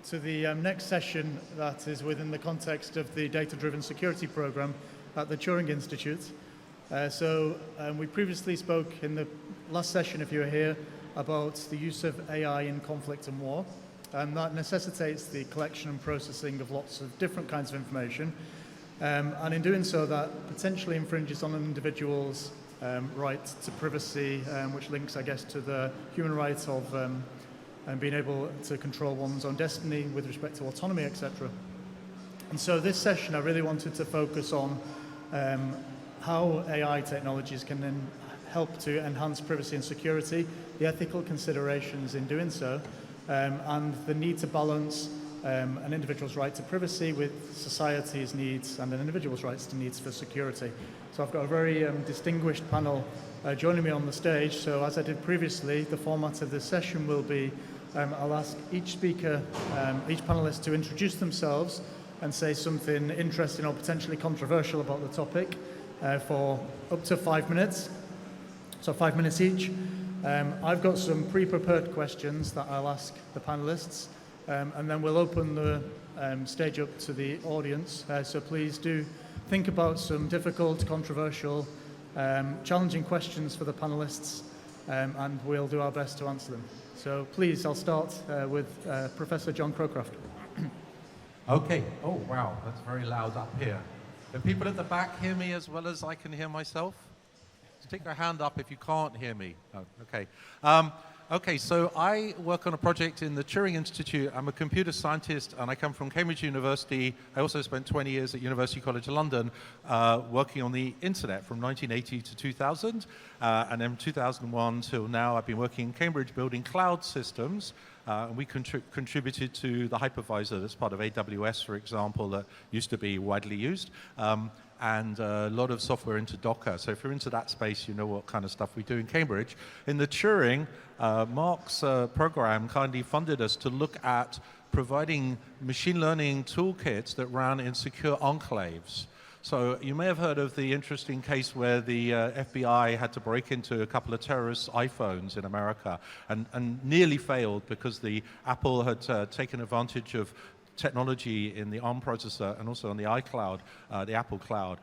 to the next session that is within the context of the data-driven security program at the Turing Institute. We previously spoke in the last session, if you were here, about the use of AI in conflict and war, and that necessitates the collection and processing of lots of different kinds of information, and in doing so that potentially infringes on an individual's right to privacy, which links, I guess, to the human rights of and being able to control one's own destiny with respect to autonomy, etc. And so this session I really wanted to focus on how AI technologies can then help to enhance privacy and security, the ethical considerations in doing so, and the need to balance an individual's right to privacy with society's needs and an individual's rights to needs for security. So I've got a very distinguished panel joining me on the stage. So as I did previously, the format of this session will be I'll ask each speaker, each panelist to introduce themselves and say something interesting or potentially controversial about the topic for up to 5 minutes. So 5 minutes each. I've got some pre-prepared questions that I'll ask the panelists, and then we'll open the stage up to the audience. So please do think about some difficult, controversial, challenging questions for the panelists, and we'll do our best to answer them. So please, I'll start with Professor John Crowcroft. Okay. Oh, wow, that's very loud up here. Can people at the back hear me as well as I can hear myself? Stick your hand up if you can't hear me. Oh, okay. Okay, so I work on a project in the Turing Institute. I'm a computer scientist, and I come from Cambridge University. I also spent 20 years at University College London working on the internet from 1980 to 2000. And then 2001 till now, I've been working in Cambridge building cloud systems. And we contributed to the hypervisor that's part of AWS, for example, that used to be widely used. And a lot of software into Docker. So if you're into that space, you know what kind of stuff we do in Cambridge. In the Turing, Mark's program kindly funded us to look at providing machine learning toolkits that ran in secure enclaves. So you may have heard of the interesting case where the FBI had to break into a couple of terrorists' iPhones in America and nearly failed because the Apple had taken advantage of technology in the ARM processor and also on the iCloud, the Apple Cloud,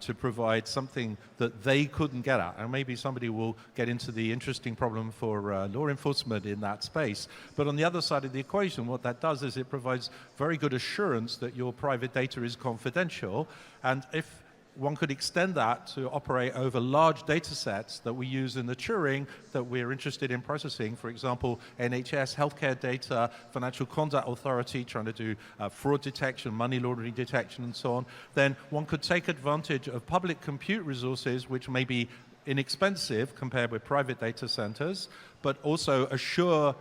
to provide something that they couldn't get at. And maybe somebody will get into the interesting problem for law enforcement in that space. But on the other side of the equation, what that does is it provides very good assurance that your private data is confidential. And if one could extend that to operate over large data sets that we use in the Turing that we're interested in processing. For example, NHS, healthcare data, Financial Conduct Authority trying to do fraud detection, money laundering detection, and so on. Then one could take advantage of public compute resources, which may be inexpensive compared with private data centers, but also assure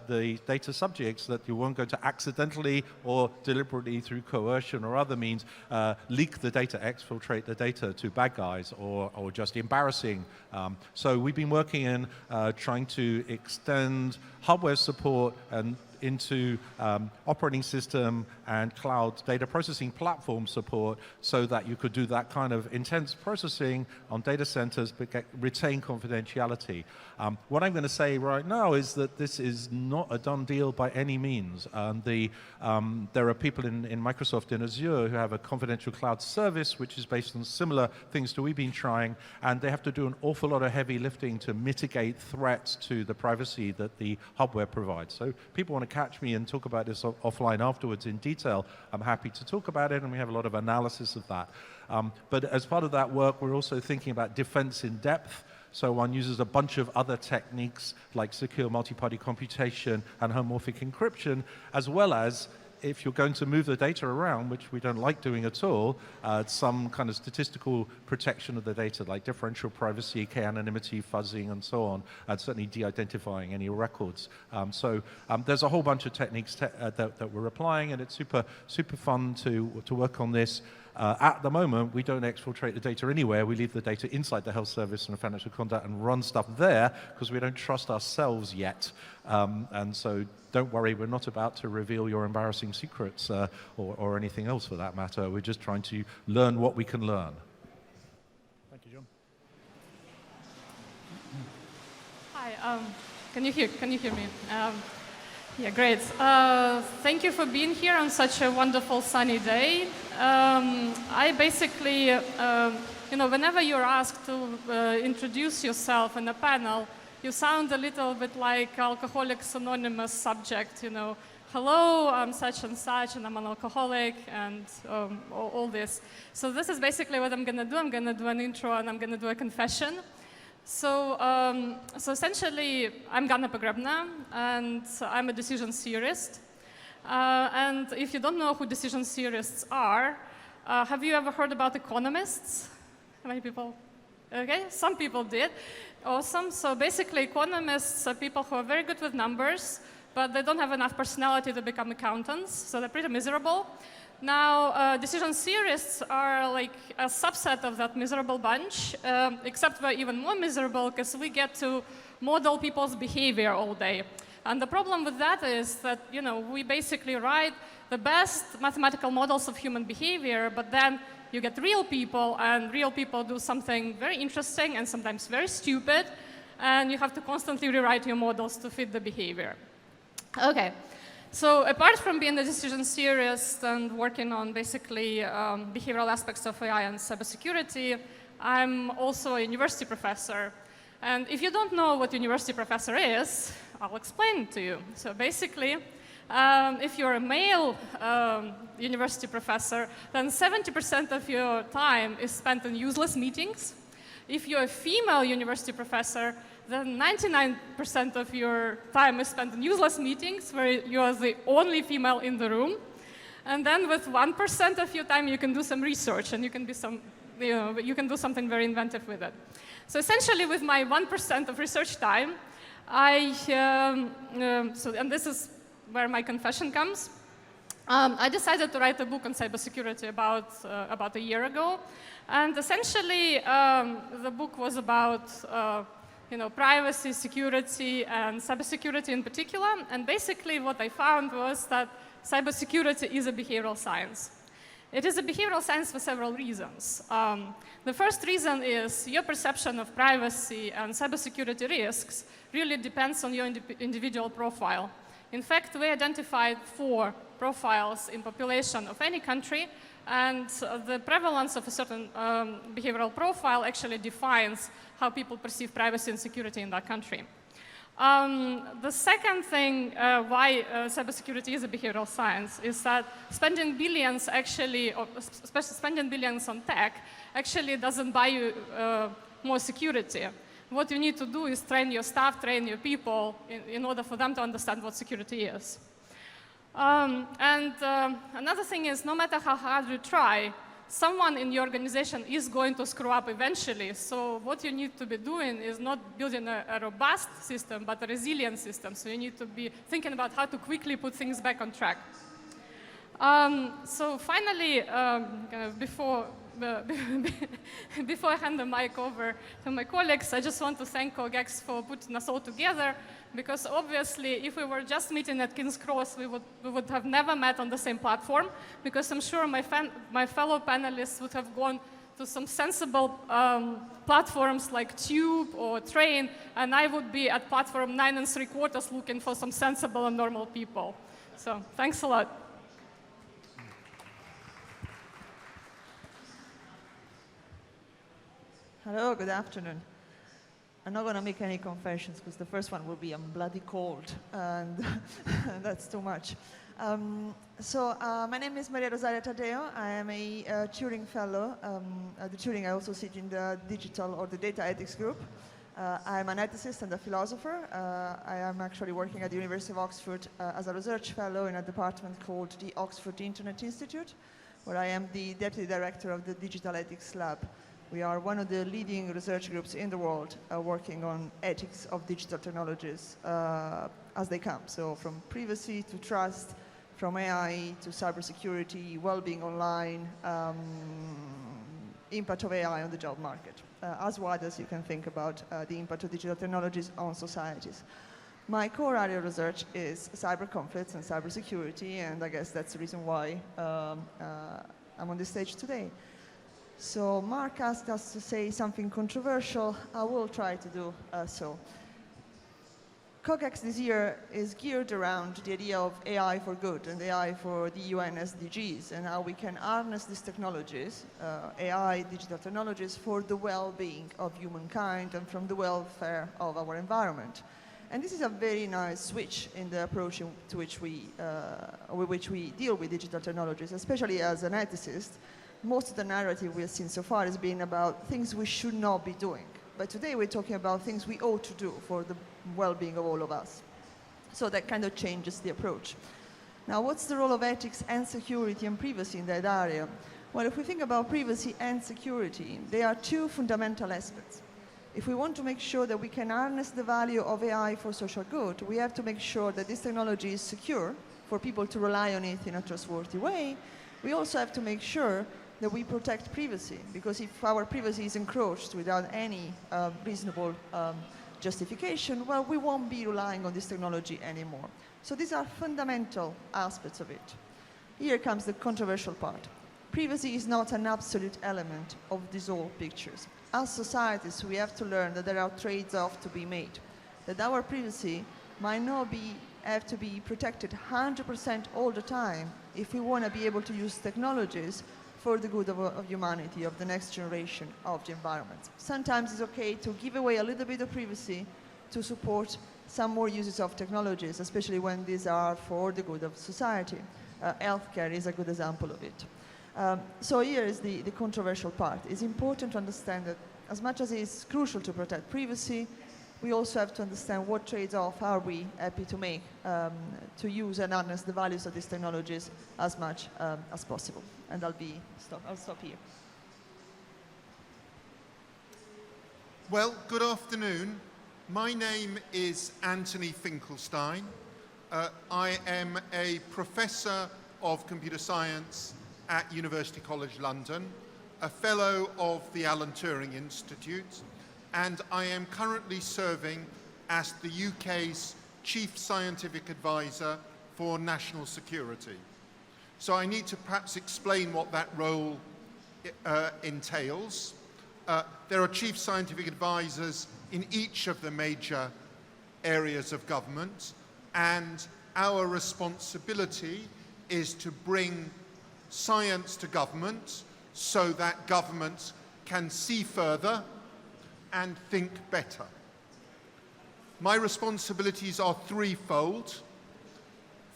the data subjects that you weren't going to accidentally or deliberately through coercion or other means leak the data, exfiltrate the data to bad guys or just embarrassing. So we've been working in trying to extend hardware support and into operating system and cloud data processing platform support so that you could do that kind of intense processing on data centers but retain confidentiality. What I'm going to say right now is that this is not a done deal by any means. There are people in Microsoft in Azure who have a confidential cloud service which is based on similar things that we've been trying, and they have to do an awful lot of heavy lifting to mitigate threats to the privacy that the hardware provides. So people want to catch me and talk about this offline afterwards in detail. I'm happy to talk about it, and we have a lot of analysis of that. But as part of that work, we're also thinking about defense in depth. So one uses a bunch of other techniques like secure multi-party computation and homomorphic encryption, as well as, if you're going to move the data around, which we don't like doing at all, some kind of statistical protection of the data, like differential privacy, k-anonymity, fuzzing, and so on, and certainly de-identifying any records. There's a whole bunch of techniques that we're applying, and it's super fun to work on this. At the moment, we don't exfiltrate the data anywhere. We leave the data inside the health service and the financial conduct and run stuff there because we don't trust ourselves yet. And so don't worry, we're not about to reveal your embarrassing secrets or anything else for that matter. We're just trying to learn what we can learn. Thank you, John. Hi, can you hear me? Yeah, great. Thank you for being here on such a wonderful sunny day. I basically, whenever you're asked to introduce yourself in a panel, you sound a little bit like Alcoholics Anonymous subject, hello, I'm such and such, and I'm an alcoholic, and all this. So this is basically what I'm going to do. I'm going to do an intro, and I'm going to do a confession. So essentially, I'm Ganna Pogrebna, and I'm a decision theorist. And if you don't know who decision theorists are, have you ever heard about economists? How many people? Okay, some people did. Awesome. So basically, economists are people who are very good with numbers, but they don't have enough personality to become accountants, so they're pretty miserable. Now, decision theorists are like a subset of that miserable bunch, except we're even more miserable because we get to model people's behavior all day. And the problem with that is that, we basically write the best mathematical models of human behavior, but then you get real people, and real people do something very interesting and sometimes very stupid, and you have to constantly rewrite your models to fit the behavior. Okay. So apart from being a decision theorist and working on basically behavioral aspects of AI and cybersecurity, I'm also a university professor. And if you don't know what university professor is, I'll explain it to you. So basically, if you're a male university professor, then 70% of your time is spent in useless meetings. If you're a female university professor, then 99% of your time is spent in useless meetings where you are the only female in the room. And then with 1% of your time, you can do some research, and you can do something very inventive with it. So essentially, with my 1% of research time, and this is where my confession comes. I decided to write a book on cybersecurity about a year ago. And essentially, the book was about privacy, security, and cybersecurity in particular. And basically what I found was that cybersecurity is a behavioral science. It is a behavioral science for several reasons. The first reason is your perception of privacy and cybersecurity risks really depends on your individual profile. In fact, we identified 4 profiles in population of any country, and the prevalence of a certain behavioral profile actually defines how people perceive privacy and security in that country. The second thing why cybersecurity is a behavioral science is that spending billions on tech actually doesn't buy you more security. What you need to do is train your staff, train your people in order for them to understand what security is. Another thing is, no matter how hard you try, someone in your organization is going to screw up eventually. So what you need to be doing is not building a robust system, but a resilient system. So you need to be thinking about how to quickly put things back on track. So finally, before I hand the mic over to my colleagues, I just want to thank CogX for putting us all together, because obviously if we were just meeting at King's Cross, we would have never met on the same platform, because I'm sure my fellow panelists would have gone to some sensible platforms like Tube or Train, and I would be at platform 9 3/4 looking for some sensible and normal people. So thanks a lot. Hello, good afternoon. I'm not going to make any confessions because the first one will be I'm bloody cold, and that's too much. My name is Mariarosaria Taddeo. I am a Turing fellow. At the Turing, I also sit in the digital or the data ethics group. I'm an ethicist and a philosopher. I am actually working at the University of Oxford as a research fellow in a department called the Oxford Internet Institute, where I am the deputy director of the Digital Ethics Lab. We are one of the leading research groups in the world working on ethics of digital technologies as they come. So from privacy to trust, from AI to cybersecurity, well-being online, impact of AI on the job market, as wide as you can think about the impact of digital technologies on societies. My core area of research is cyber conflicts and cybersecurity, and I guess that's the reason why I'm on this stage today. So Mark asked us to say something controversial. I will try to do so. CogX this year is geared around the idea of AI for good and AI for the UN SDGs and how we can harness these technologies, AI, digital technologies, for the well-being of humankind and from the welfare of our environment. And this is a very nice switch in the approach with which we deal with digital technologies, especially as an ethicist. Most of the narrative we have seen so far has been about things we should not be doing. But today we're talking about things we ought to do for the well-being of all of us. So that kind of changes the approach. Now, what's the role of ethics and security and privacy in that area? Well, if we think about privacy and security, they are two fundamental aspects. If we want to make sure that we can harness the value of AI for social good, we have to make sure that this technology is secure for people to rely on it in a trustworthy way. We also have to make sure that we protect privacy, because if our privacy is encroached without any reasonable justification, well, we won't be relying on this technology anymore. So these are fundamental aspects of it. Here comes the controversial part. Privacy is not an absolute element of these whole pictures. As societies, we have to learn that there are trades-offs to be made, that our privacy might not have to be protected 100% all the time if we want to be able to use technologies for the good of humanity, of the next generation, of the environment. Sometimes it's okay to give away a little bit of privacy to support some more uses of technologies, especially when these are for the good of society. Healthcare is a good example of it. So here is the controversial part. It's important to understand that as much as it's crucial to protect privacy, we also have to understand what trade-off are we happy to make to use and harness the values of these technologies as much as possible. And I'll stop here. Well, good afternoon. My name is Antony Finkelstein. I am a professor of computer science at University College London, a fellow of the Alan Turing Institute, and I am currently serving as the UK's Chief Scientific Advisor for National Security. So I need to perhaps explain what that role entails. There are Chief Scientific Advisors in each of the major areas of government, and our responsibility is to bring science to government so that government can see further and think better. My responsibilities are threefold.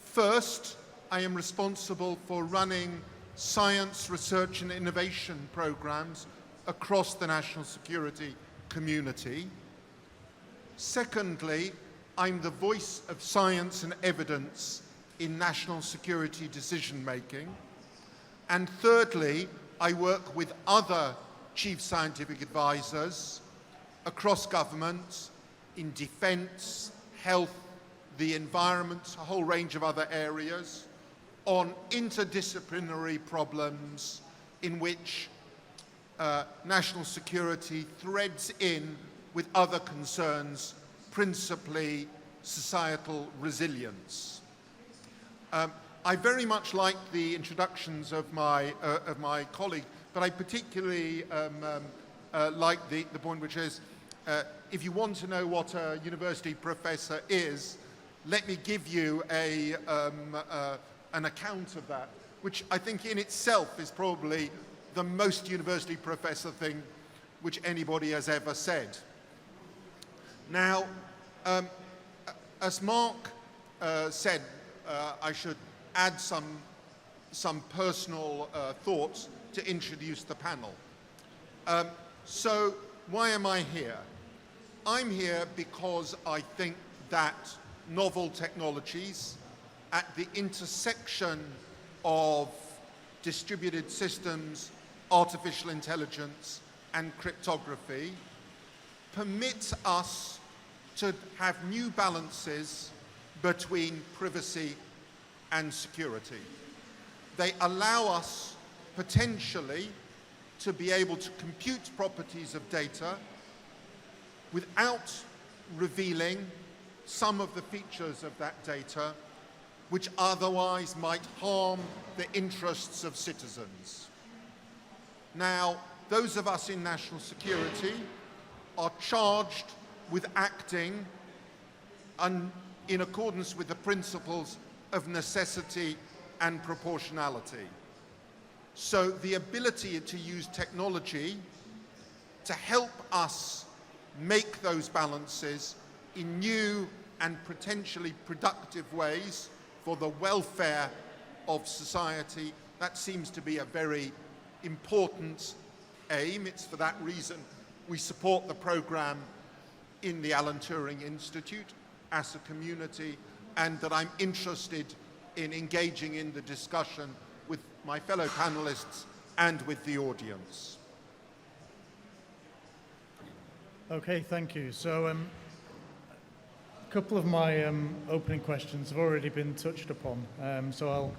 First, I am responsible for running science, research and innovation programs across the national security community. Secondly, I'm the voice of science and evidence in national security decision-making. And thirdly, I work with other chief scientific advisors across government in defense, health, the environment, a whole range of other areas, on interdisciplinary problems in which national security threads in with other concerns, principally societal resilience. I very much like the introductions of my colleague, but I particularly like the point which is, if you want to know what a university professor is, let me give you an account of that, which I think in itself is probably the most university professor thing which anybody has ever said. Now, as Mark said, I should add some personal thoughts to introduce the panel. So why am I here? I'm here because I think that novel technologies at the intersection of distributed systems, artificial intelligence, and cryptography permit us to have new balances between privacy and security. They allow us potentially to be able to compute properties of data without revealing some of the features of that data which otherwise might harm the interests of citizens. Now, those of us in national security are charged with acting in accordance with the principles of necessity and proportionality. So the ability to use technology to help us make those balances in new and potentially productive ways for the welfare of society, that seems to be a very important aim. It's for that reason we support the program in the Alan Turing Institute as a community, and that I'm interested in engaging in the discussion with my fellow panelists and with the audience. Okay, thank you. So a couple of my opening questions have already been touched upon. So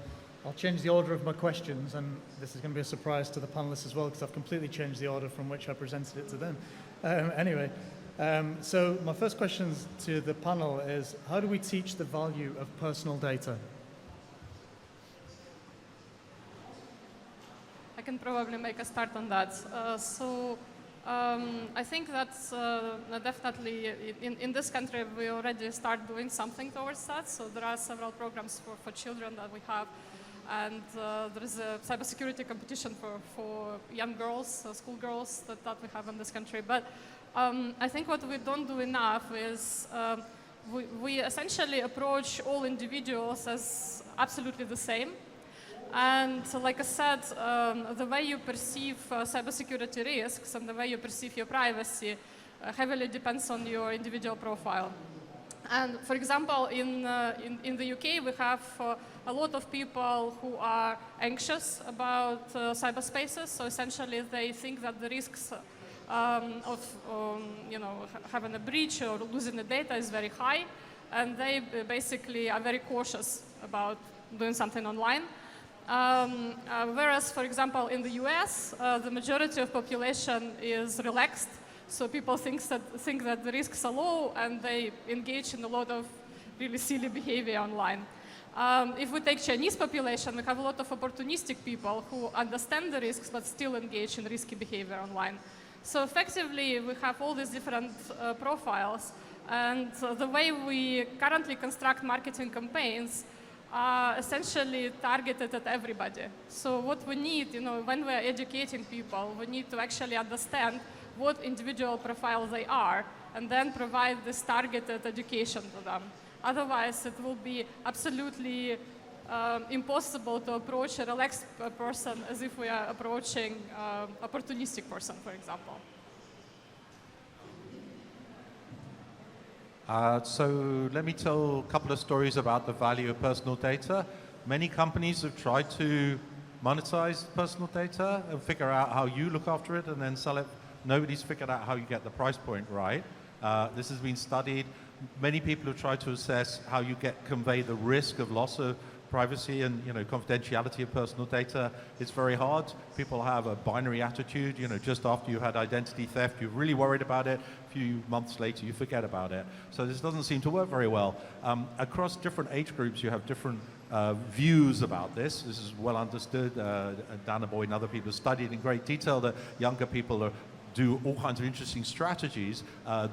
I'll change the order of my questions, and this is going to be a surprise to the panelists as well, because I've completely changed the order from which I presented it to them. Anyway, so my first question to the panel is, how do we teach the value of personal data? I can probably make a start on that. I think that's definitely, in this country, we already start doing something towards that. So there are several programs for children that we have. And there is a cybersecurity competition for young girls, schoolgirls that we have in this country. But I think what we don't do enough is we essentially approach all individuals as absolutely the same. And like I said, the way you perceive cybersecurity risks and the way you perceive your privacy heavily depends on your individual profile. And for example, in the UK, we have a lot of people who are anxious about cyberspaces. So essentially, they think that the risks of having a breach or losing the data is very high, and they basically are very cautious about doing something online. Whereas, for example, in the US, the majority of population is relaxed. So people think that the risks are low, and they engage in a lot of really silly behavior online. If we take Chinese population, we have a lot of opportunistic people who understand the risks but still engage in risky behavior online. So effectively, we have all these different profiles, and the way we currently construct marketing campaigns are essentially targeted at everybody. So what we need, when we're educating people, we need to actually understand what individual profile they are, and then provide this targeted education to them. Otherwise, it will be absolutely impossible to approach a relaxed person as if we are approaching an opportunistic person, for example. So let me tell a couple of stories about the value of personal data. Many companies have tried to monetize personal data and figure out how you look after it and then sell it. Nobody's figured out how you get the price point right. This has been studied. Many people have tried to assess how you convey the risk of loss of privacy and confidentiality of personal data. It's very hard. People have a binary attitude. Just after you had identity theft, you're really worried about it. A few months later, you forget about it. So this doesn't seem to work very well. Across different age groups, you have different views about this. This is well understood. Dana Boyd and other people have studied in great detail that younger people do all kinds of interesting strategies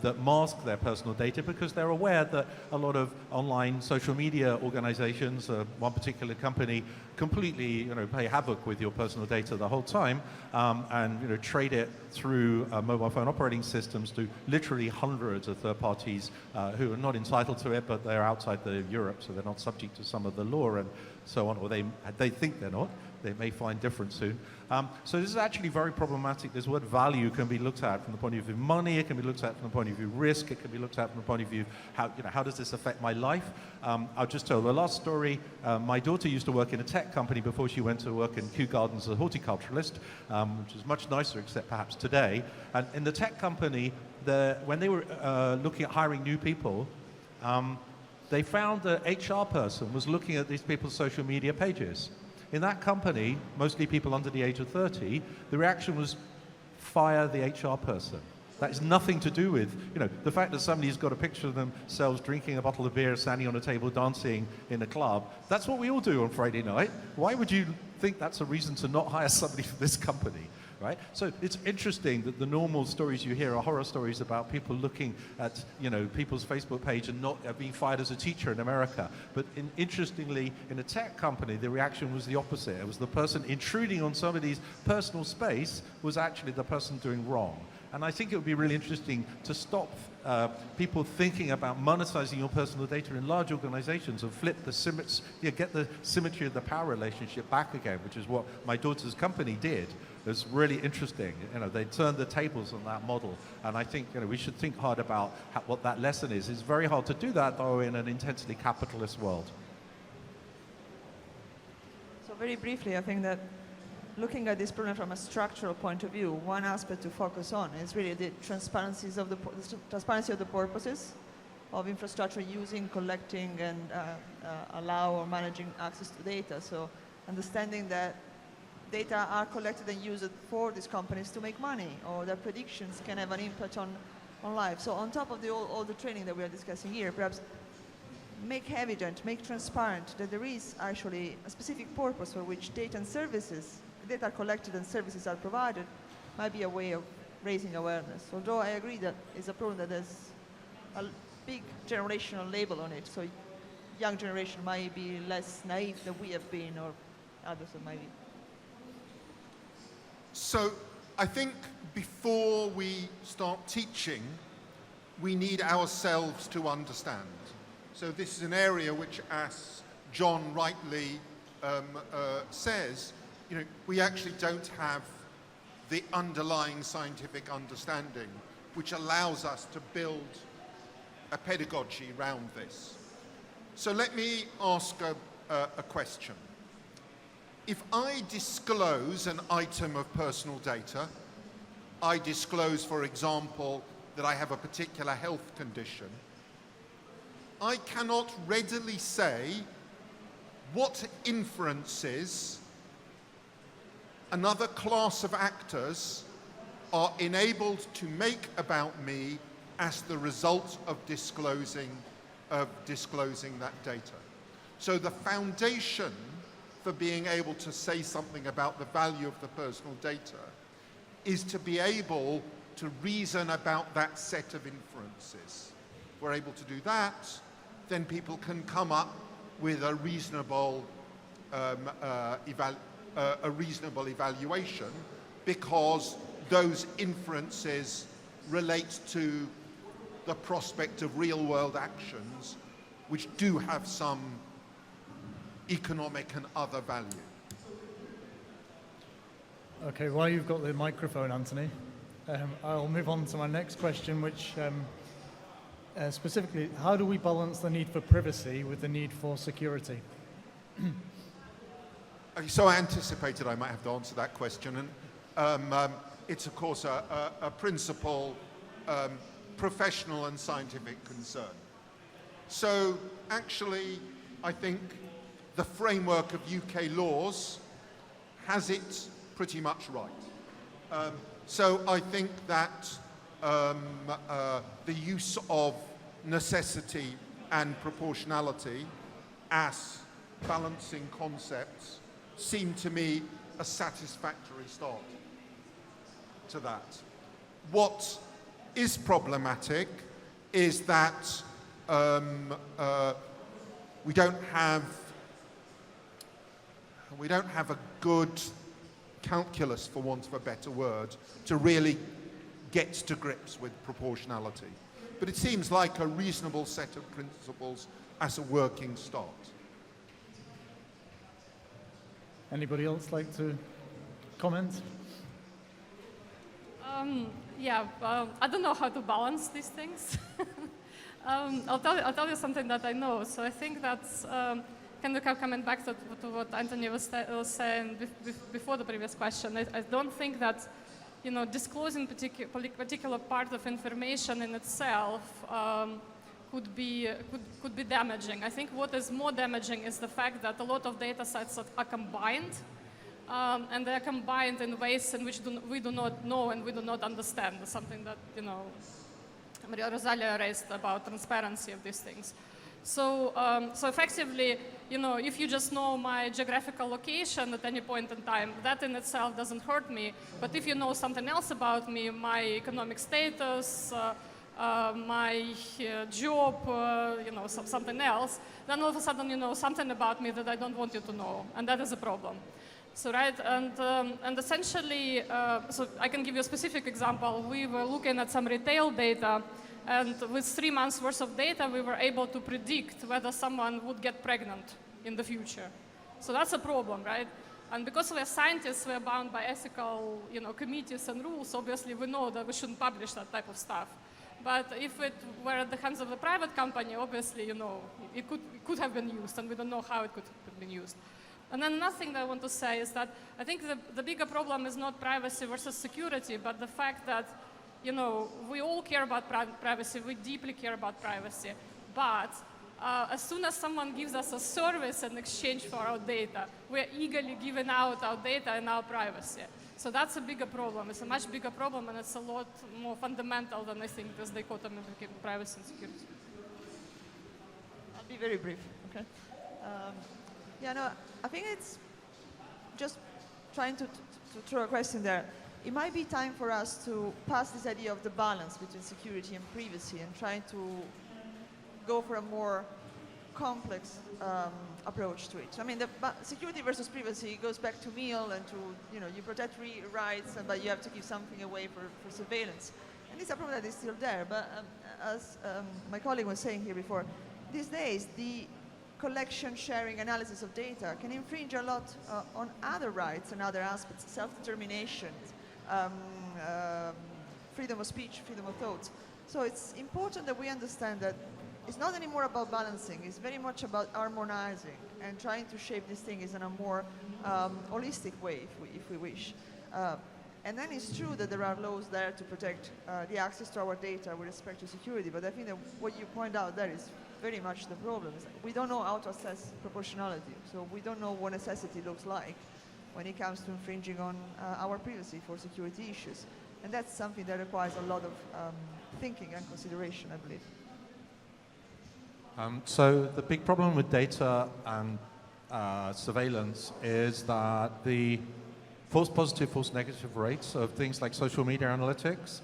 that mask their personal data because they're aware that a lot of online social media organizations, one particular company, completely play havoc with your personal data the whole time and trade it through mobile phone operating systems to literally hundreds of third parties who are not entitled to it, but they're outside Europe, so they're not subject to some of the law and so on, or they think they're not. They may find different soon. So this is actually very problematic. This word value can be looked at from the point of view of money. It can be looked at from the point of view of risk. It can be looked at from the point of view of how does this affect my life? I'll just tell the last story. My daughter used to work in a tech company before she went to work in Kew Gardens as a horticulturalist, which is much nicer, except perhaps today. And in the tech company, when they were looking at hiring new people, they found the HR person was looking at these people's social media pages. In that company, mostly people under the age of 30, the reaction was fire the HR person. That has nothing to do with, the fact that somebody's got a picture of themselves drinking a bottle of beer, standing on a table, dancing in a club. That's what we all do on Friday night. Why would you think that's a reason to not hire somebody for this company? right? So it's interesting that the normal stories you hear are horror stories about people looking at, people's Facebook page and not being fired as a teacher in America. But interestingly, in a tech company, the reaction was the opposite. It was the person intruding on somebody's personal space was actually the person doing wrong. And I think it would be really interesting to stop people thinking about monetizing your personal data in large organizations and flip the get the symmetry of the power relationship back again, which is what my daughter's company did. It's really interesting. They turned the tables on that model. And I think we should think hard about what that lesson is. It's very hard to do that, though, in an intensely capitalist world. So very briefly, I think that looking at this problem from a structural point of view, one aspect to focus on is really the transparency of the purposes of infrastructure using, collecting, and allow or managing access to data. So understanding that data are collected and used for these companies to make money, or their predictions can have an impact on life. So on top of all the training that we are discussing here, perhaps make evident, make transparent that there is actually a specific purpose for which data are collected and services are provided, might be a way of raising awareness. Although I agree that it's a problem that has a big generational label on it, so young generation might be less naive than we have been, or others might be. So I think before we start teaching, we need ourselves to understand. So this is an area which, as John rightly says, we actually don't have the underlying scientific understanding which allows us to build a pedagogy around this. So let me ask a question. If I disclose an item of personal data, I disclose, for example, that I have a particular health condition, I cannot readily say what inferences another class of actors are enabled to make about me as the result of disclosing that data. So the foundation for being able to say something about the value of the personal data is to be able to reason about that set of inferences. If we're able to do that, then people can come up with a reasonable evaluation, because those inferences relate to the prospect of real-world actions which do have some economic and other value. Okay, while you've got the microphone, Antony, I'll move on to my next question, which specifically, how do we balance the need for privacy with the need for security? So I anticipated I might have to answer that question, and it's of course a principal professional and scientific concern. So actually, I think the framework of UK laws has it pretty much right. So I think that the use of necessity and proportionality as balancing concepts seem to me a satisfactory start to that. What is problematic is that we don't have a good calculus, for want of a better word, to really get to grips with proportionality. But it seems like a reasonable set of principles as a working start. Anybody else like to comment? I don't know how to balance these things. I'll tell you something that I know. So I think that's kind of coming back to what Antony was saying before the previous question. I don't think that disclosing particular part of information in itself could be damaging. I think what is more damaging is the fact that a lot of data sets are combined, and they are combined in ways in which we do not know and we do not understand. Something that Mariarosaria raised about transparency of these things. So, so effectively, you know, if you just know my geographical location at any point in time, that in itself doesn't hurt me. But if you know something else about me, my economic status, my job, you know, something else, then all of a sudden you know something about me that I don't want you to know, and that is a problem. So right, and essentially, so I can give you a specific example. We were looking at some retail data, and with 3 months worth of data, we were able to predict whether someone would get pregnant in the future. So that's a problem, right? And because we're scientists, we're bound by ethical, you know, committees and rules. Obviously, we know that we shouldn't publish that type of stuff. But if it were at the hands of a private company, obviously, you know, it could have been used, and we don't know how it could have been used. And then another thing that I want to say is that I think the bigger problem is not privacy versus security, but the fact that, you know, we all care about privacy, we deeply care about privacy, but as soon as someone gives us a service in exchange for our data, we're eagerly giving out our data and our privacy. So that's a bigger problem. It's a much bigger problem, and it's a lot more fundamental than I think this dichotomy between privacy and security. I'll be very brief, okay? Yeah, no, I think it's just trying to throw a question there. It might be time for us to pass this idea of the balance between security and privacy and trying to go for a more complex approach to it. I mean, the security versus privacy goes back to Mill and to, you know, you protect rights, but you have to give something away for surveillance. And it's a problem that is still there. But as my colleague was saying here before, these days, the collection, sharing, analysis of data can infringe a lot on other rights and other aspects, self-determination, freedom of speech, freedom of thought. So it's important that we understand that it's not anymore about balancing, it's very much about harmonizing and trying to shape this thing in a more holistic way, if we wish. And then it's true that there are laws there to protect the access to our data with respect to security, but I think that what you point out there is very much the problem. We don't know how to assess proportionality, so we don't know what necessity looks like when it comes to infringing on our privacy for security issues. And that's something that requires a lot of thinking and consideration, I believe. So the big problem with data and surveillance is that the false positive, false negative rates of things like social media analytics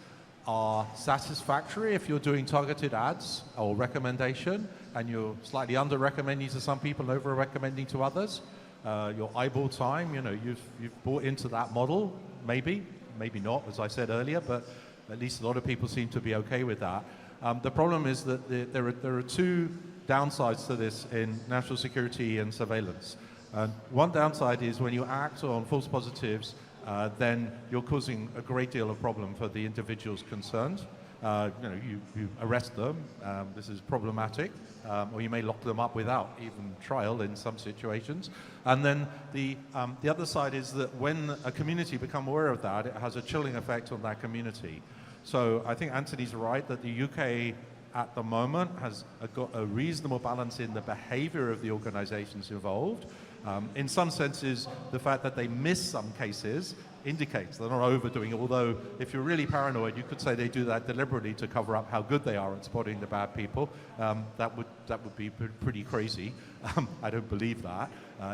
are satisfactory if you're doing targeted ads or recommendation and you're slightly under recommending to some people and over recommending to others. Your eyeball time, you know, you've bought into that model, maybe not, as I said earlier, but at least a lot of people seem to be okay with that. The problem is that there are two downsides to this in national security and surveillance. One downside is when you act on false positives, then you're causing a great deal of problem for the individuals concerned. You arrest them, this is problematic, or you may lock them up without even trial in some situations. And then the other side is that when a community become aware of that, it has a chilling effect on that community. So I think Antony's right that the UK at the moment has got a reasonable balance in the behavior of the organizations involved. In some senses, the fact that they miss some cases indicates they're not overdoing it, although if you're really paranoid, you could say they do that deliberately to cover up how good they are at spotting the bad people. That would be pretty crazy. I don't believe that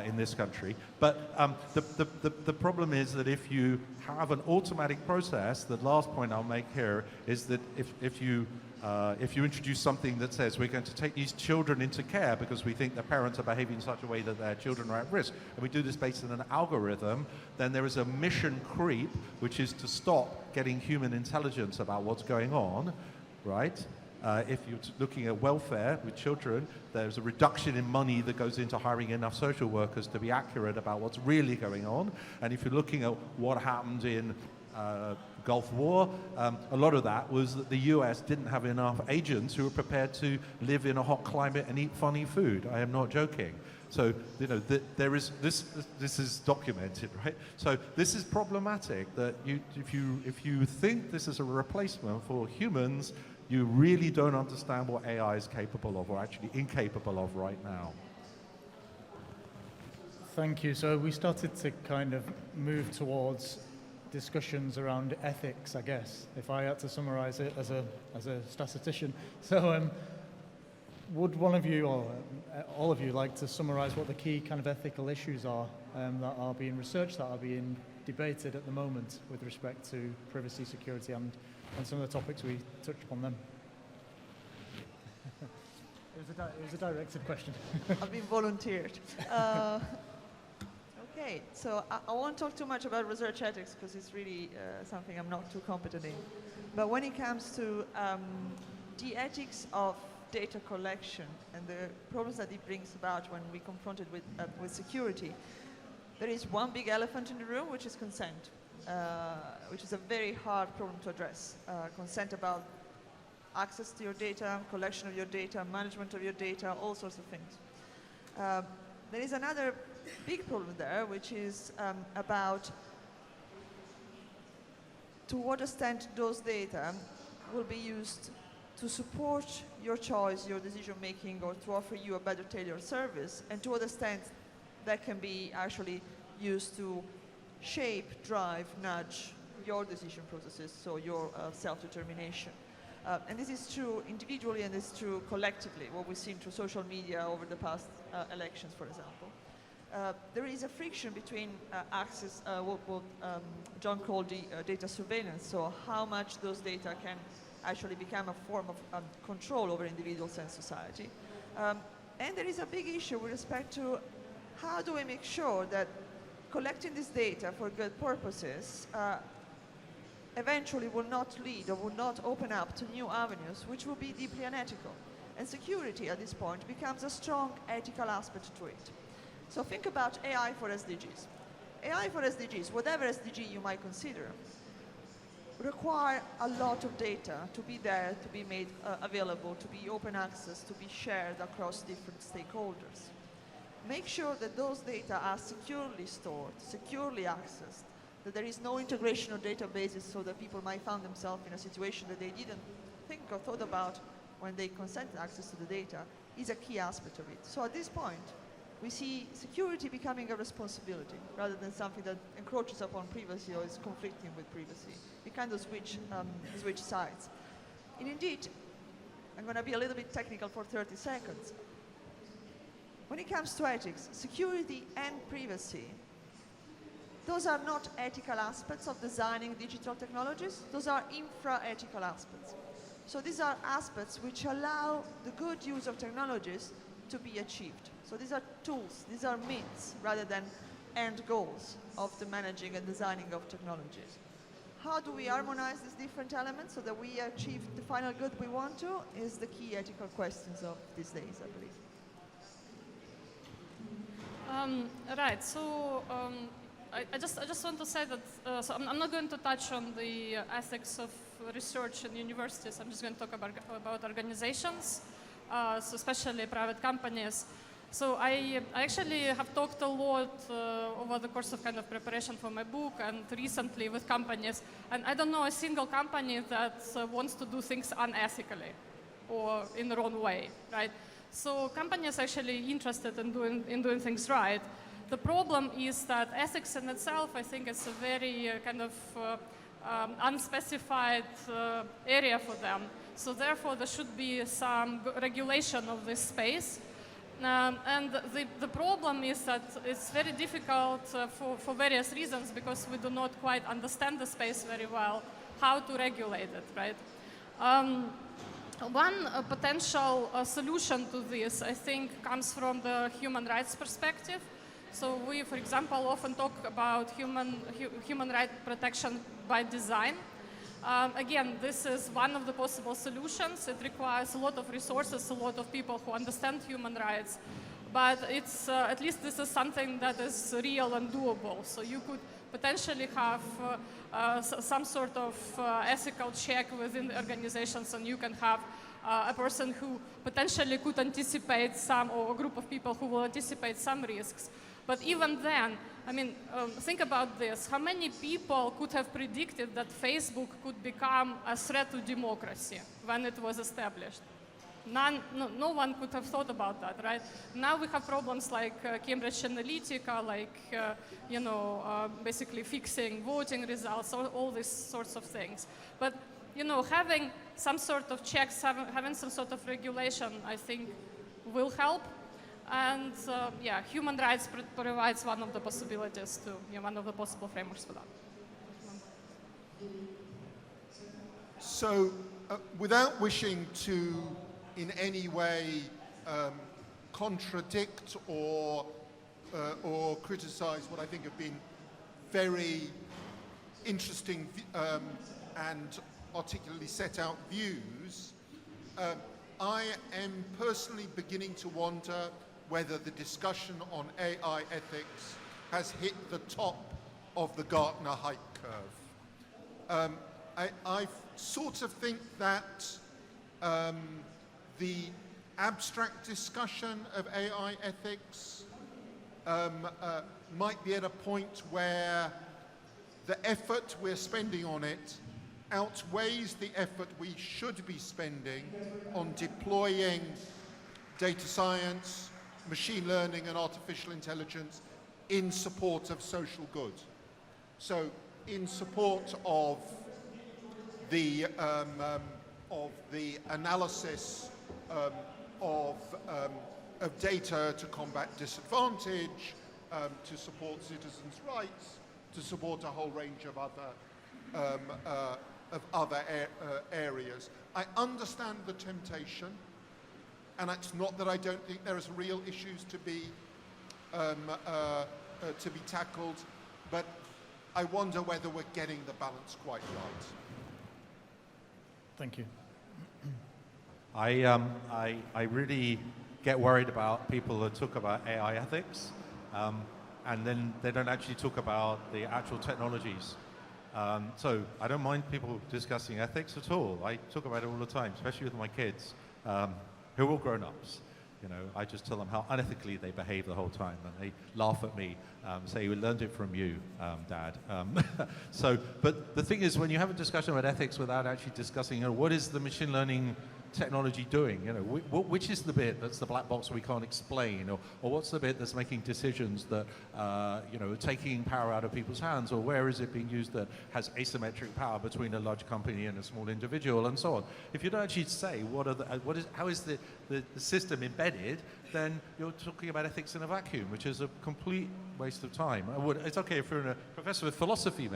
in this country. But the problem is that if you have an automatic process, the last point I'll make here is that if you introduce something that says we're going to take these children into care because we think their parents are behaving in such a way that their children are at risk, and we do this based on an algorithm, then there is a mission creep, which is to stop getting human intelligence about what's going on, right? If you're looking at welfare with children, there's a reduction in money that goes into hiring enough social workers to be accurate about what's really going on. And if you're looking at what happened in Gulf War, a lot of that was that the US didn't have enough agents who were prepared to live in a hot climate and eat funny food. I am not joking. So, you know, there is this is documented, right? So this is problematic that if you think this is a replacement for humans, you really don't understand what AI is capable of, or actually incapable of right now. Thank you. So we started to kind of move towards discussions around ethics, I guess, if I had to summarize it as a statistician. So would one of you, or all of you, like to summarize what the key kind of ethical issues are that are being researched, that are being debated at the moment with respect to privacy, security, and some of the topics we touched upon then? It was a directed question. I've been volunteered. Okay, so I won't talk too much about research ethics because it's really something I'm not too competent in. But when it comes to the ethics of data collection and the problems that it brings about when we confronted with security, there is one big elephant in the room, which is consent, which is a very hard problem to address. Consent about access to your data, collection of your data, management of your data, all sorts of things. There is another big problem there, which is about to what extent those data will be used to support your choice, your decision making, or to offer you a better tailored service, and to what extent that can be actually used to shape, drive, nudge your decision processes, so your self-determination. And this is true individually and it's true collectively, what we've seen through social media over the past elections, for example. There is a friction between access, what John called the data surveillance, so how much those data can actually become a form of control over individuals and society. And there is a big issue with respect to how do we make sure that collecting this data for good purposes eventually will not lead or will not open up to new avenues which will be deeply unethical. And security at this point becomes a strong ethical aspect to it. So think about AI for SDGs. AI for SDGs, whatever SDG you might consider, require a lot of data to be there, to be made available, to be open access, to be shared across different stakeholders. Make sure that those data are securely stored, securely accessed, that there is no integration of databases so that people might find themselves in a situation that they didn't think or thought about when they consented access to the data, is a key aspect of it. So at this point, we see security becoming a responsibility rather than something that encroaches upon privacy or is conflicting with privacy. We kind of switch sides. And indeed, I'm going to be a little bit technical for 30 seconds. When it comes to ethics, security and privacy, those are not ethical aspects of designing digital technologies. Those are infra-ethical aspects. So these are aspects which allow the good use of technologies to be achieved. So these are tools, these are means, rather than end goals of the managing and designing of technologies. How do we harmonize these different elements so that we achieve the final good we want to is the key ethical questions of these days, I believe. Right, so I just want to say that, so I'm not going to touch on the ethics of research in universities. I'm just going to talk about organizations, so especially private companies. So I actually have talked a lot over the course of kind of preparation for my book and recently with companies. And I don't know a single company that wants to do things unethically or in the wrong way, right? So companies are actually interested in doing things right. The problem is that ethics in itself, I think, is a very kind of unspecified area for them. So therefore, there should be some regulation of this space. And the problem is that it's very difficult for various reasons because we do not quite understand the space very well, how to regulate it, right? One potential solution to this, I think, comes from the human rights perspective. So we, for example, often talk about human rights protection by design. Again, this is one of the possible solutions. It requires a lot of resources, a lot of people who understand human rights. But it's, at least this is something that is real and doable. So you could potentially have some sort of ethical check within the organizations, and you can have a person who potentially could anticipate some, or a group of people who will anticipate some risks. But even then, I mean, think about this. How many people could have predicted that Facebook could become a threat to democracy when it was established? None, no one could have thought about that, right? Now we have problems like Cambridge Analytica, like, basically fixing voting results, all these sorts of things. But you know, having some sort of checks, having some sort of regulation, I think, will help. And yeah, human rights provides one of the possibilities to, you know, one of the possible frameworks for that. So, without wishing to in any way contradict or criticize what I think have been very interesting and articulately set out views, I am personally beginning to wonder whether the discussion on AI ethics has hit the top of the Gartner hype curve. I sort of think that the abstract discussion of AI ethics might be at a point where the effort we're spending on it outweighs the effort we should be spending on deploying data science, machine learning and artificial intelligence in support of social good. So in support of the analysis of data to combat disadvantage, to support citizens' rights, to support a whole range of other areas. I understand the temptation, and it's not that I don't think there is real issues to be tackled, but I wonder whether we're getting the balance quite right. Thank you. I really get worried about people that talk about AI ethics, and then they don't actually talk about the actual technologies. So I don't mind people discussing ethics at all. I talk about it all the time, especially with my kids, who are all grown-ups. You know, I just tell them how unethically they behave the whole time, and they laugh at me, say, we learned it from you, Dad. But the thing is, when you have a discussion about ethics without actually discussing, you know, what is the machine learning technology doing? You know, which is the bit that's the black box we can't explain, or what's the bit that's making decisions that, you know, taking power out of people's hands, or where is it being used that has asymmetric power between a large company and a small individual, and so on. If you don't actually say how is the system embedded, then you're talking about ethics in a vacuum, which is a complete waste of time. It's okay if you're a professor of philosophy,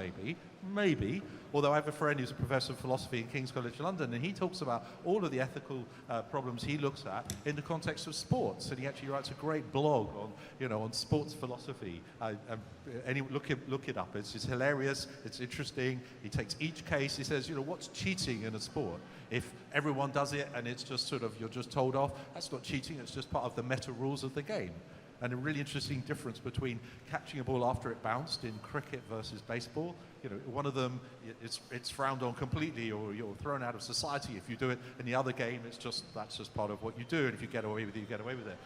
maybe, although I have a friend who's a professor of philosophy in King's College London, and he talks about all of the ethical problems he looks at in the context of sports, and he actually writes a great blog on, you know, on sports philosophy. Look it up. It's hilarious. It's interesting. He takes each case. He says, you know, what's cheating in a sport? If everyone does it and it's just sort of you're just told off, that's not cheating. It's just part of the meta rules of the game. And a really interesting difference between catching a ball after it bounced in cricket versus baseball. You know, one of them, it's frowned on completely, or you're thrown out of society if you do it. In the other game, that's just part of what you do, and if you get away with it, you get away with it.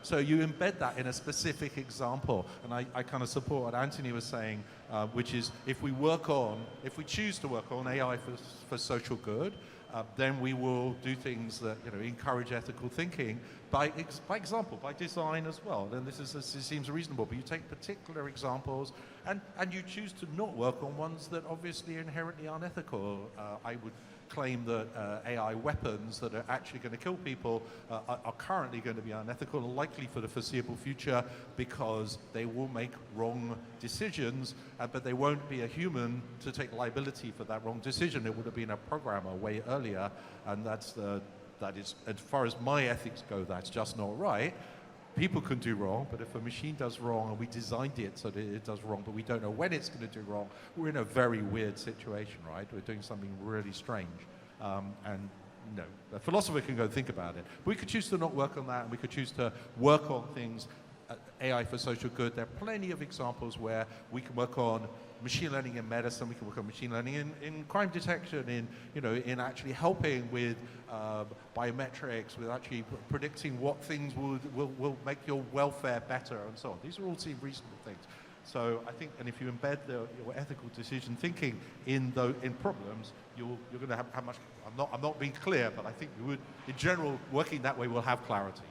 So you embed that in a specific example, and I kind of support what Antony was saying, which is if we choose to work on AI for social good, then we will do things that, you know, encourage ethical thinking by example, by design as well. Then this seems reasonable, but you take particular examples and you choose to not work on ones that obviously are inherently unethical. I would claim that AI weapons that are actually going to kill people are currently going to be unethical and likely for the foreseeable future because they will make wrong decisions, but they won't be a human to take liability for that wrong decision. It would have been a programmer way earlier, and that is, as far as my ethics go, that's just not right. People can do wrong, but if a machine does wrong and we designed it so that it does wrong, but we don't know when it's going to do wrong, we're in a very weird situation, right? We're doing something really strange. And no, a philosopher can go think about it. We could choose to not work on that, and we could choose to work on things, AI for social good. There are plenty of examples where we can work on machine learning in medicine, we can work on machine learning in crime detection, in actually helping with biometrics, with actually predicting what things will make your welfare better and so on. These all seem reasonable things. So I think, and if you embed your ethical decision thinking in problems, you're going to have much. I'm not being clear, but I think we would, in general, working that way will have clarity.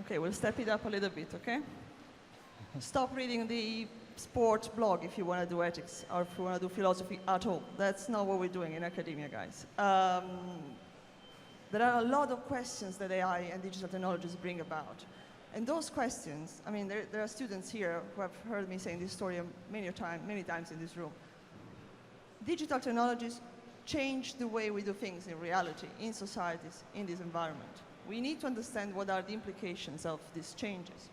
Okay, we'll step it up a little bit, okay? Stop reading the sport blog if you want to do ethics or if you want to do philosophy at all. That's not what we're doing in academia, guys. There are a lot of questions that AI and digital technologies bring about. And those questions, I mean, there are students here who have heard me saying this story many times in this room. Digital technologies change the way we do things in reality, in societies, in this environment. We need to understand what are the implications of these changes.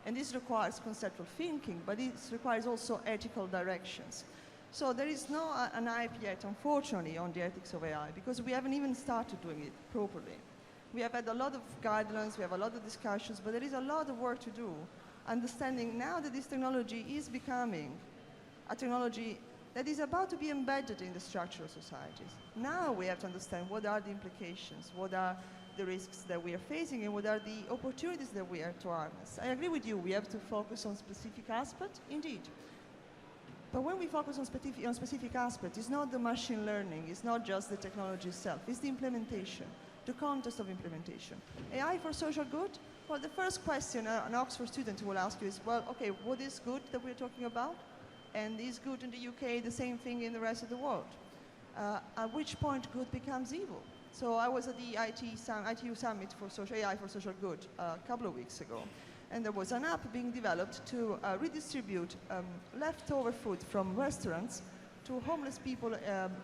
And this requires conceptual thinking, but it requires also ethical directions. So there is no an hype yet, unfortunately, on the ethics of AI, because we haven't even started doing it properly. We have had a lot of guidelines, we have a lot of discussions, but there is a lot of work to do, understanding now that this technology is becoming a technology that is about to be embedded in the structure of societies. Now we have to understand what are the implications, what are the risks that we are facing, and what are the opportunities that we are to harness. I agree with you, we have to focus on specific aspects, indeed. But when we focus on specific aspects, it's not the machine learning, it's not just the technology itself, it's the implementation, the context of implementation. AI for social good? Well, the first question an Oxford student will ask you is, well, okay, what is good that we're talking about? And is good in the UK the same thing in the rest of the world? At which point good becomes evil? So I was at the ITU Summit for AI for Social Good a couple of weeks ago, and there was an app being developed to redistribute leftover food from restaurants to homeless people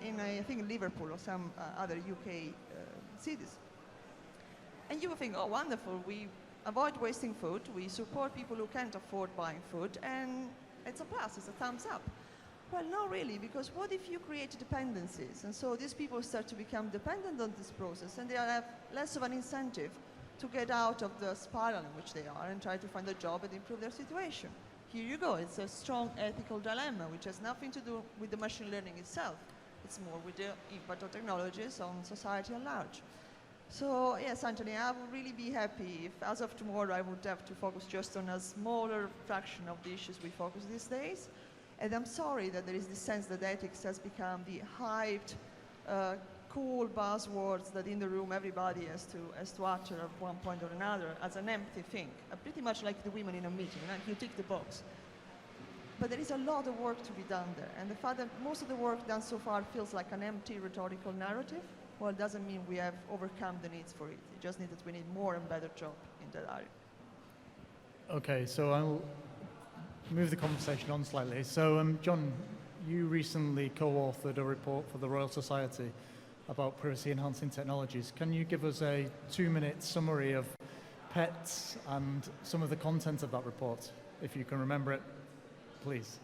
in, I think, Liverpool or some other UK cities. And you would think, oh, wonderful, we avoid wasting food, we support people who can't afford buying food, and it's a plus, it's a thumbs up. Well, not really, because what if you create dependencies? And so these people start to become dependent on this process, and they have less of an incentive to get out of the spiral in which they are and try to find a job and improve their situation. Here you go, it's a strong ethical dilemma, which has nothing to do with the machine learning itself. It's more with the impact of technologies on society at large. So yes, Antony, I would really be happy if, as of tomorrow, I would have to focus just on a smaller fraction of the issues we focus these days. And I'm sorry that there is this sense that ethics has become the hyped, cool buzzwords that in the room everybody has to utter at one point or another as an empty thing, pretty much like the women in a meeting, right? You tick the box. But there is a lot of work to be done there, and the fact that most of the work done so far feels like an empty rhetorical narrative, well, it doesn't mean we have overcome the needs for it. It just means that we need more and better job in that area. Okay, so I'll move the conversation on slightly. So, John, you recently co-authored a report for the Royal Society about privacy-enhancing technologies. Can you give us a 2-minute summary of pets and some of the content of that report, if you can remember it, please?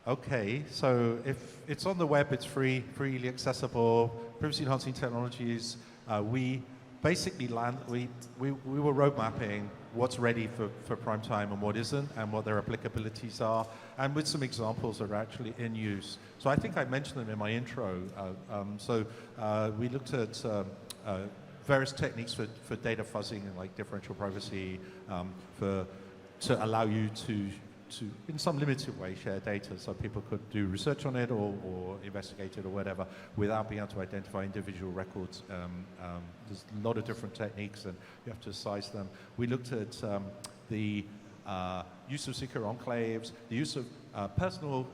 Okay, so if it's on the web, it's freely accessible. Privacy-enhancing technologies, we basically we were road mapping what's ready for prime time and what isn't, and what their applicabilities are, and with some examples that are actually in use. So I think I mentioned them in my intro. We looked at various techniques for data fuzzing, like differential privacy, to allow you to, in some limited way, share data so people could do research on it or investigate it or whatever without being able to identify individual records. There's a lot of different techniques and you have to size them. We looked at the use of secure enclaves, the use of personal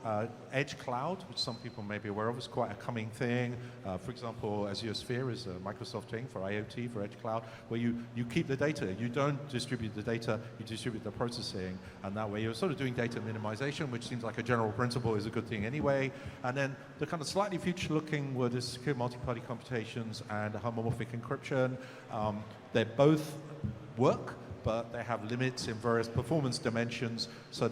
edge cloud, which some people may be aware of, is quite a coming thing. For example, Azure Sphere is a Microsoft thing for IoT, for edge cloud, where you keep the data. You don't distribute the data, you distribute the processing, and that way you're sort of doing data minimization, which seems like a general principle is a good thing anyway. And then the kind of slightly future-looking were the secure multi-party computations and homomorphic encryption. They both work, but they have limits in various performance dimensions, so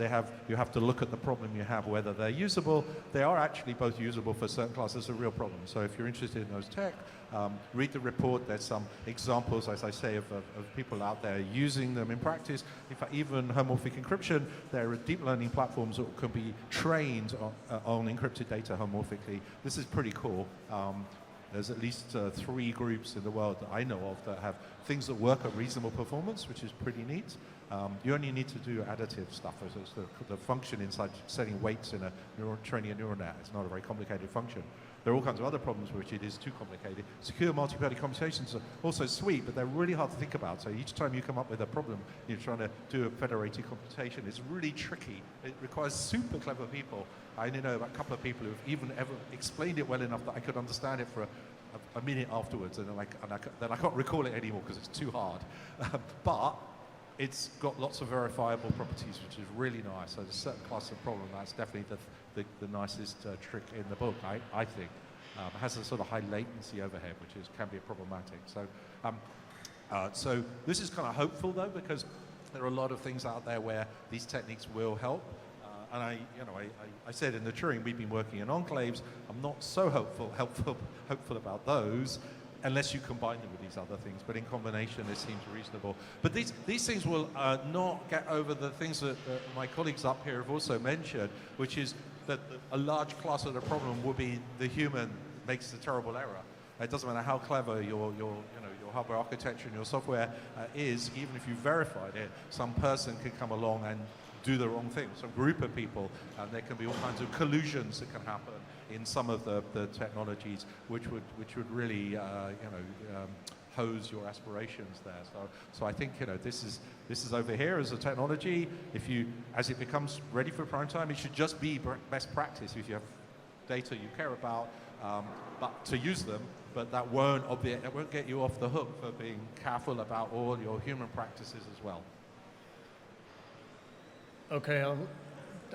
you have to look at the problem you have, whether they're usable. They are actually both usable for certain classes, a real problem. So if you're interested in those tech, read the report. There's some examples, as I say, of people out there using them in practice. In fact, even homomorphic encryption, there are deep learning platforms that can be trained on encrypted data homomorphically. This is pretty cool. There's at least 3 groups in the world that I know of that have things that work at reasonable performance, which is pretty neat. You only need to do additive stuff. So it's the function inside setting weights in training a neural net. It's not a very complicated function. there are all kinds of other problems which it is too complicated. Secure multi-party computations are also sweet, but they're really hard to think about. So each time you come up with a problem, you're trying to do a federated computation. It's really tricky. It requires super clever people. I only know about a couple of people who've even ever explained it well enough that I could understand it for a minute afterwards, and then I can't recall it anymore because it's too hard. But it's got lots of verifiable properties, which is really nice. So there's a certain class of problem that's definitely the nicest trick in the book, I think. It has a sort of high latency overhead, which can be problematic. So this is kind of hopeful though, because there are a lot of things out there where these techniques will help. And I said in the Turing we've been working in enclaves. I'm not so hopeful about those, unless you combine them with these other things. But in combination, it seems reasonable. But these things will not get over the things that my colleagues up here have also mentioned, which is that a large class of the problem will be the human makes the terrible error. It doesn't matter how clever your hardware architecture and your software is, even if you verified it, some person can come along and do the wrong thing. Some group of people, and there can be all kinds of collusions that can happen in some of the technologies, which would really hose your aspirations there. So I think this is over here as a technology. As it becomes ready for prime time, it should just be best practice if you have data you care about, but to use them. But that won't get you off the hook for being careful about all your human practices as well. Okay,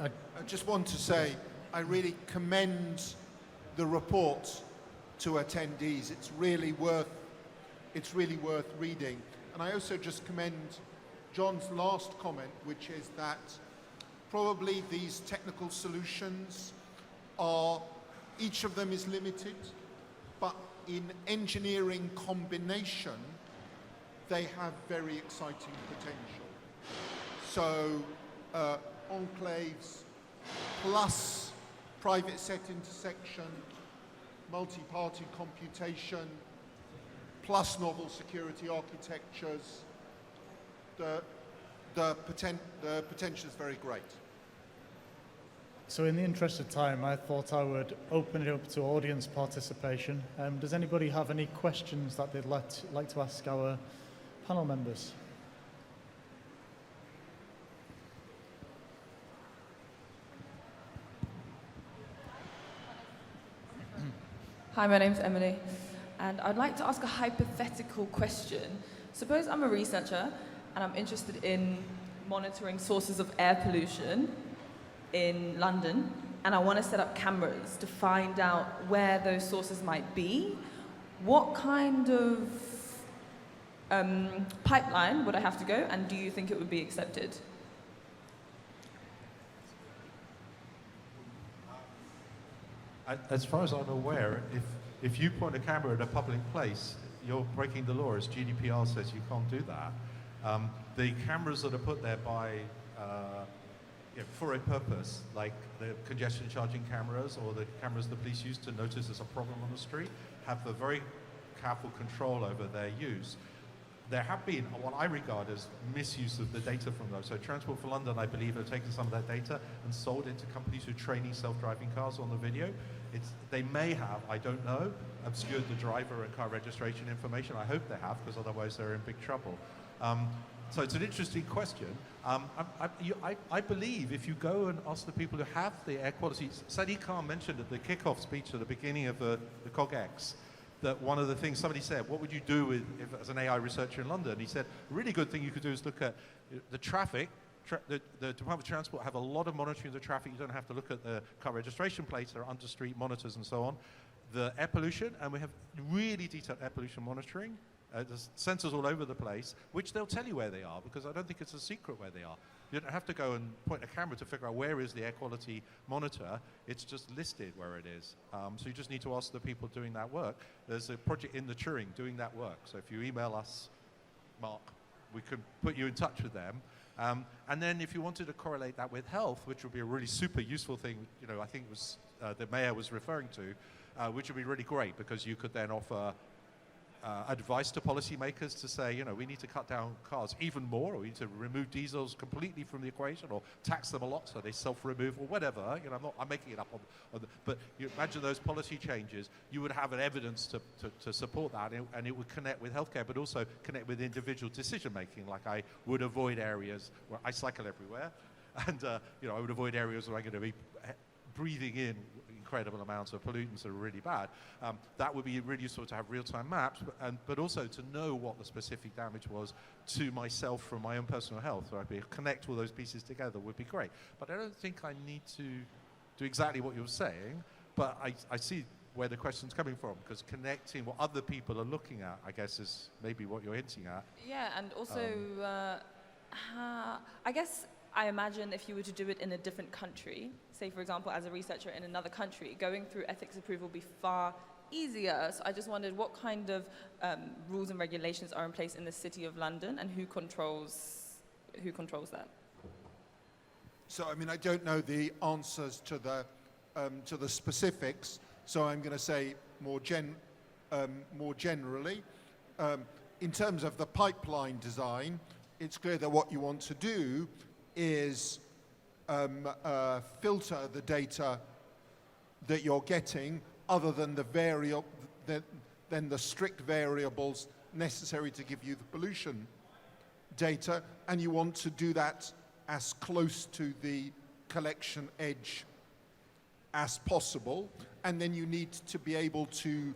I just want to say I really commend the report to attendees. It's really worth reading. And I also just commend John's last comment, which is that probably these technical solutions each of them is limited, but in engineering combination, they have very exciting potential. So enclaves plus private set intersection, multi-party computation, plus novel security architectures, the potential is very great. So in the interest of time, I thought I would open it up to audience participation. Does anybody have any questions that they'd like to ask our panel members? Hi, my name's Emily, and I'd like to ask a hypothetical question. Suppose I'm a researcher and I'm interested in monitoring sources of air pollution in London, and I want to set up cameras to find out where those sources might be. What kind of pipeline would I have to go, and do you think it would be accepted? As far as I'm aware, if you point a camera at a public place, you're breaking the law, as GDPR says you can't do that. The cameras that are put there for a purpose, like the congestion charging cameras or the cameras the police use to notice there's a problem on the street, have a very careful control over their use. There have been what I regard as misuse of the data from those. So Transport for London, I believe, have taken some of that data and sold it to companies who are training self-driving cars on the video. They may have, I don't know, obscured the driver and car registration information. I hope they have, because otherwise they're in big trouble. So it's an interesting question. I believe if you go and ask the people who have the air quality, Sadiq Khan mentioned at the kickoff speech at the beginning of the CogX, that one of the things somebody said, what would you do as an AI researcher in London? He said, a really good thing you could do is look at the traffic. The Department of Transport have a lot of monitoring of the traffic. You don't have to look at the car registration plates. There are under-street monitors and so on. The air pollution, and we have really detailed air pollution monitoring. There's sensors all over the place, which they'll tell you where they are, because I don't think it's a secret where they are. You don't have to go and point a camera to figure out where is the air quality monitor. It's just listed where it is. So you just need to ask the people doing that work. There's a project in the Turing doing that work. So if you email us, Mark, we could put you in touch with them. And then if you wanted to correlate that with health, which would be a really super useful thing, I think was the mayor was referring to, which would be really great, because you could then offer advice to policymakers to say, you know, we need to cut down cars even more, or we need to remove diesels completely from the equation, or tax them a lot so they self-remove, or whatever. You know, I'm making it up but you imagine those policy changes, you would have an evidence to support that, and it would connect with healthcare, but also connect with individual decision-making. Like, I would avoid areas where I cycle everywhere, and you know, I would avoid areas where I'm going to be breathing in incredible amounts of pollutants that are really bad. That would be really useful to have real-time maps, but also to know what the specific damage was to myself from my own personal health. So I'd be connect all those pieces together would be great. But I don't think I need to do exactly what you're saying, but I see where the question's coming from, because connecting what other people are looking at, I guess, is maybe what you're hinting at. Yeah, and also, I guess I imagine if you were to do it in a different country, say for example as a researcher in another country, going through ethics approval would be far easier. So I just wondered what kind of rules and regulations are in place in the City of London, and who controls that? So, I mean, I don't know the answers to the specifics, so I'm going to say more generally. In terms of the pipeline design, it's clear that what you want to do is filter the data that you're getting, other than the strict variables necessary to give you the pollution data, and you want to do that as close to the collection edge as possible. And then you need to be able to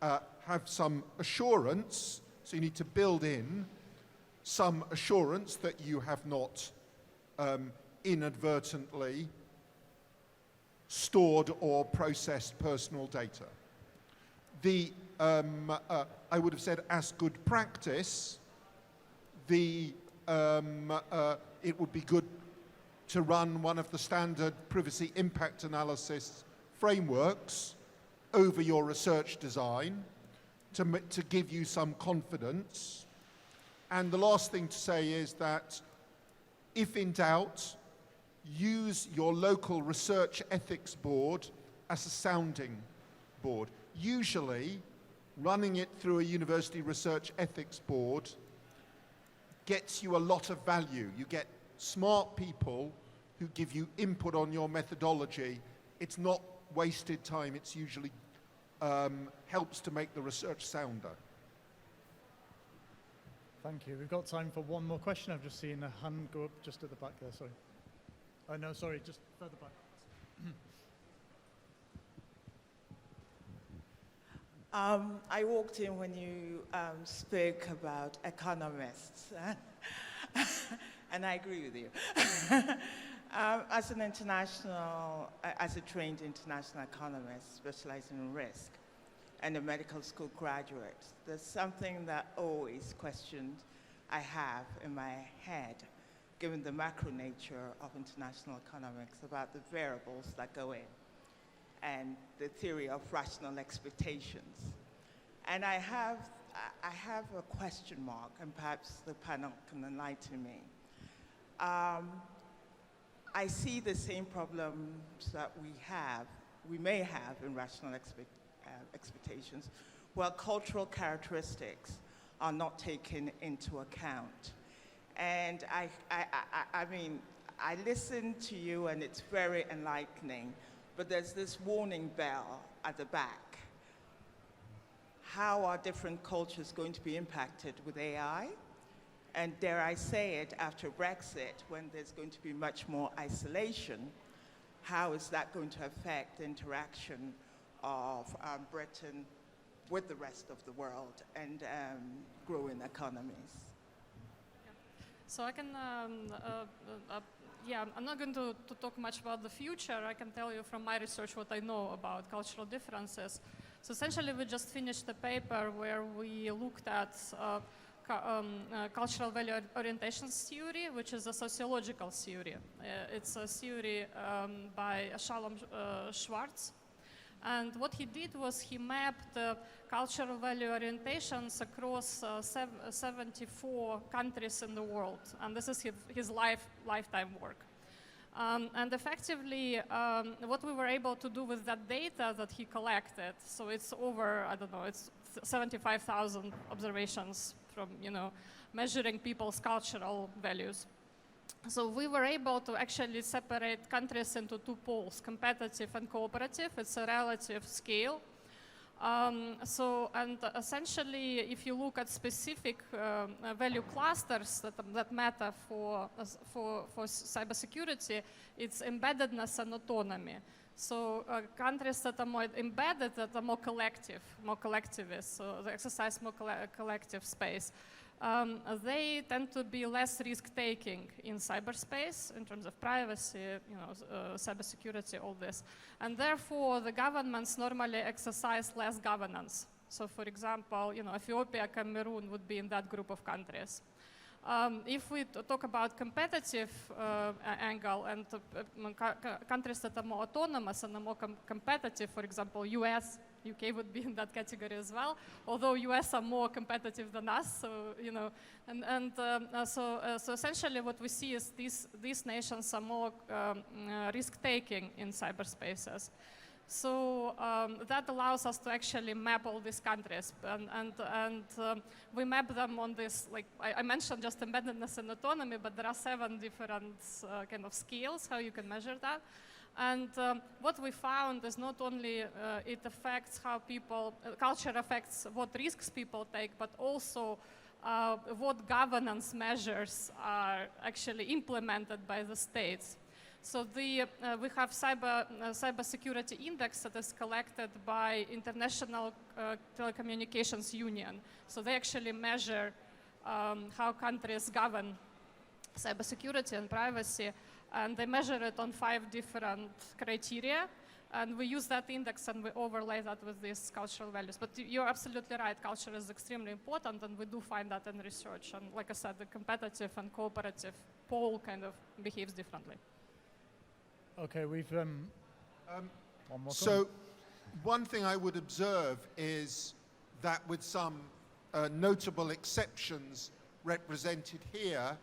have some assurance, so you need to build in some assurance that you have not inadvertently stored or processed personal data. I would have said, as good practice, it would be good to run one of the standard privacy impact analysis frameworks over your research design to give you some confidence. And the last thing to say is that, if in doubt, use your local research ethics board as a sounding board. Usually, running it through a university research ethics board gets you a lot of value. You get smart people who give you input on your methodology. It's not wasted time. It's usually helps to make the research sounder. Thank you. We've got time for one more question. I've just seen a hand go up just at the back there, sorry. Oh, no, sorry, just further back. I walked in when you spoke about economists, and I agree with you. As a trained international economist specializing in risk, and a medical school graduate, there's something that always questioned I have in my head, given the macro nature of international economics, about the variables that go in, and the theory of rational expectations. And I have a question mark, and perhaps the panel can enlighten me. I see the same problems that we may have in rational expectations, where cultural characteristics are not taken into account. And I mean, I listen to you and it's very enlightening, but there's this warning bell at the back. How are different cultures going to be impacted with AI? And dare I say it, after Brexit, when there's going to be much more isolation, how is that going to affect the interaction of Britain with the rest of the world and growing economies? So I can, I'm not going to talk much about the future. I can tell you from my research what I know about cultural differences. So essentially, we just finished a paper where we looked at cultural value orientations theory, which is a sociological theory. It's a theory by Shalom Schwartz. And what he did was he mapped cultural value orientations across 74 countries in the world. And this is his lifetime work. And effectively, what we were able to do with that data that he collected, so it's over, I don't know, it's 75,000 observations from, measuring people's cultural values. So we were able to actually separate countries into two poles, competitive and cooperative. It's a relative scale. And essentially, if you look at specific value clusters that matter for cybersecurity, it's embeddedness and autonomy. So countries that are more embedded, that are more collectivist, so they exercise more collective space. They tend to be less risk-taking in cyberspace in terms of privacy, cybersecurity, all this. And therefore, the governments normally exercise less governance. So for example, Ethiopia, Cameroon would be in that group of countries. If we talk about competitive angle and countries that are more autonomous and are more competitive, for example, US, UK would be in that category as well, although US are more competitive than us, so, so essentially what we see is these nations are more risk-taking in cyberspaces. So that allows us to actually map all these countries, and we map them on this, like I mentioned just embeddedness and autonomy, but there are 7 different kind of scales how you can measure that. And what we found is not only it affects how culture affects what risks people take, but also what governance measures are actually implemented by the states. So we have cybersecurity index that is collected by International Telecommunications Union. So they actually measure how countries govern cybersecurity and privacy, and they measure it on 5 different criteria. And we use that index and we overlay that with these cultural values. But you're absolutely right, culture is extremely important, and we do find that in research. And like I said, the competitive and cooperative pole kind of behaves differently. Okay, we've one more. So one thing I would observe is that with some notable exceptions represented here,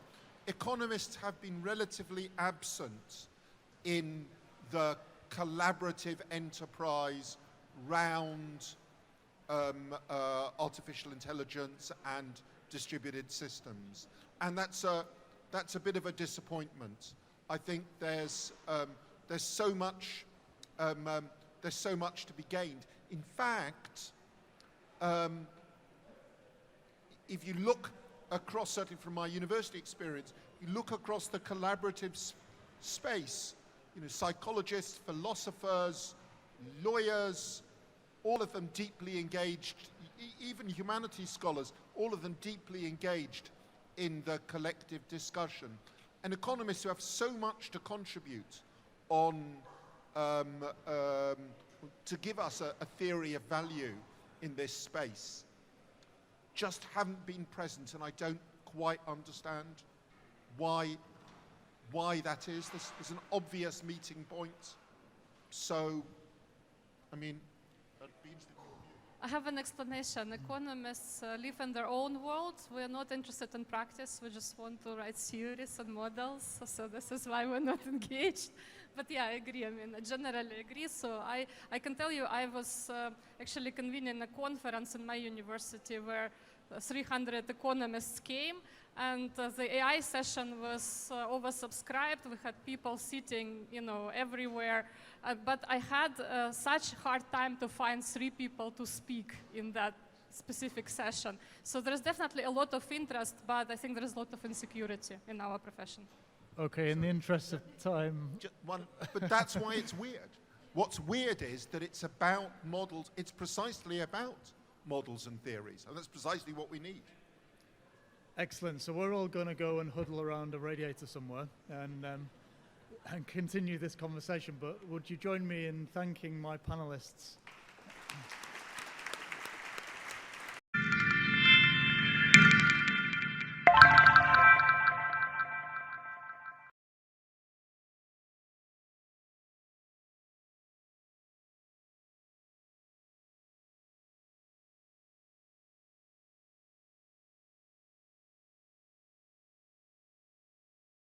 economists have been relatively absent in the collaborative enterprise round artificial intelligence and distributed systems. And that's a bit of a disappointment. I think there's so much to be gained. In fact, if you look across, certainly from my university experience, you look across the collaborative space, psychologists, philosophers, lawyers, all of them deeply engaged, even humanities scholars, all of them deeply engaged in the collective discussion. And economists who have so much to contribute on, to give us a theory of value in this space, just haven't been present, and I don't quite understand why that is. There's an obvious meeting point. So, I mean, that means that I have an explanation. Economists live in their own world. We are not interested in practice. We just want to write theories and models. So this is why we're not engaged. But yeah, I agree. I mean, I generally agree. So I can tell you I was actually convening a conference in my university where 300 economists came, and the AI session was oversubscribed. We had people sitting, everywhere. But I had such a hard time to find 3 people to speak in that specific session. So there's definitely a lot of interest, but I think there's a lot of insecurity in our profession. Okay, in the interest of time. But that's why it's weird. What's weird is that it's about models. It's precisely about models and theories, and that's precisely what we need. Excellent. So we're all going to go and huddle around a radiator somewhere and continue this conversation. But would you join me in thanking my panelists